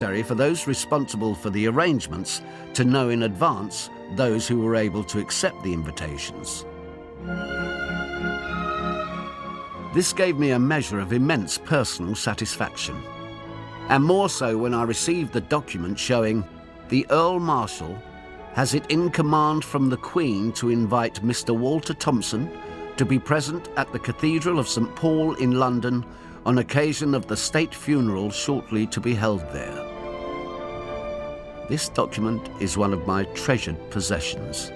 for those responsible for the arrangements to know in advance those who were able to accept the invitations. This gave me a measure of immense personal satisfaction, and more so when I received the document showing the Earl Marshal has it in command from the Queen to invite Mr. Walter Thompson to be present at the Cathedral of St. Paul in London on occasion of the state funeral shortly to be held there. This document is one of my treasured possessions.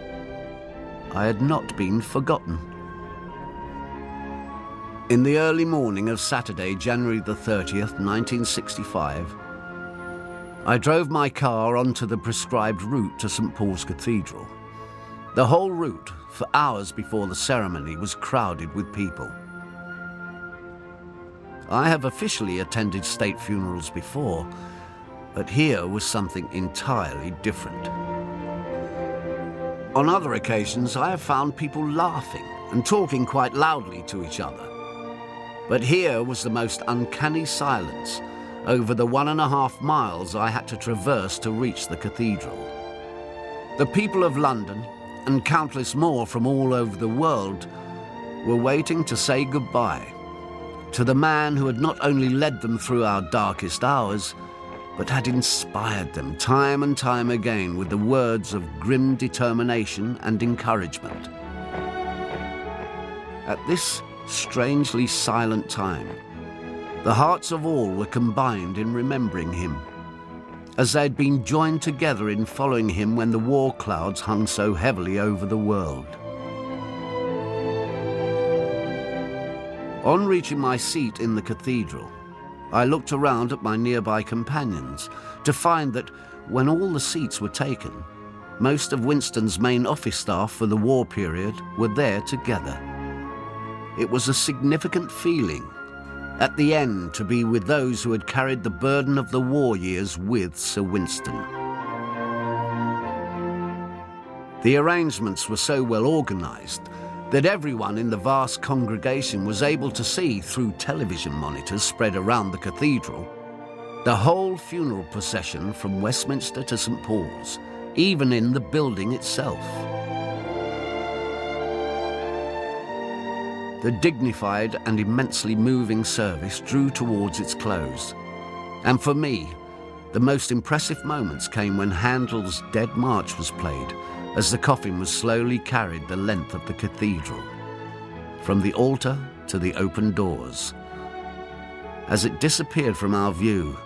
I had not been forgotten. In the early morning of Saturday, January the 30th, 1965, I drove my car onto the prescribed route to St. Paul's Cathedral. The whole route, for hours before the ceremony, was crowded with people. I have officially attended state funerals before, but here was something entirely different. On other occasions, I have found people laughing and talking quite loudly to each other. But here was the most uncanny silence over the 1.5 miles I had to traverse to reach the cathedral. The people of London, and countless more from all over the world, were waiting to say goodbye to the man who had not only led them through our darkest hours, but had inspired them time and time again with the words of grim determination and encouragement. At this strangely silent time, the hearts of all were combined in remembering him, as they had been joined together in following him when the war clouds hung so heavily over the world. On reaching my seat in the cathedral, I looked around at my nearby companions to find that when all the seats were taken, most of Winston's main office staff for the war period were there together. It was a significant feeling at the end to be with those who had carried the burden of the war years with Sir Winston. The arrangements were so well organised that everyone in the vast congregation was able to see through television monitors spread around the cathedral the whole funeral procession from Westminster to St. Paul's, even in the building itself. The dignified and immensely moving service drew towards its close, and for me, the most impressive moments came when Handel's Dead March was played as the coffin was slowly carried the length of the cathedral, from the altar to the open doors. As it disappeared from our view,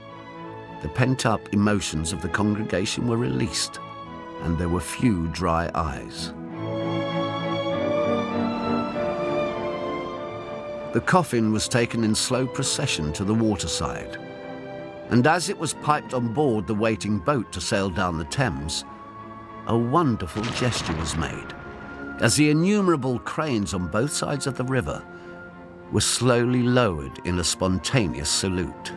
the pent-up emotions of the congregation were released, and there were few dry eyes. The coffin was taken in slow procession to the waterside, and as it was piped on board the waiting boat to sail down the Thames, a wonderful gesture was made, as the innumerable cranes on both sides of the river were slowly lowered in a spontaneous salute.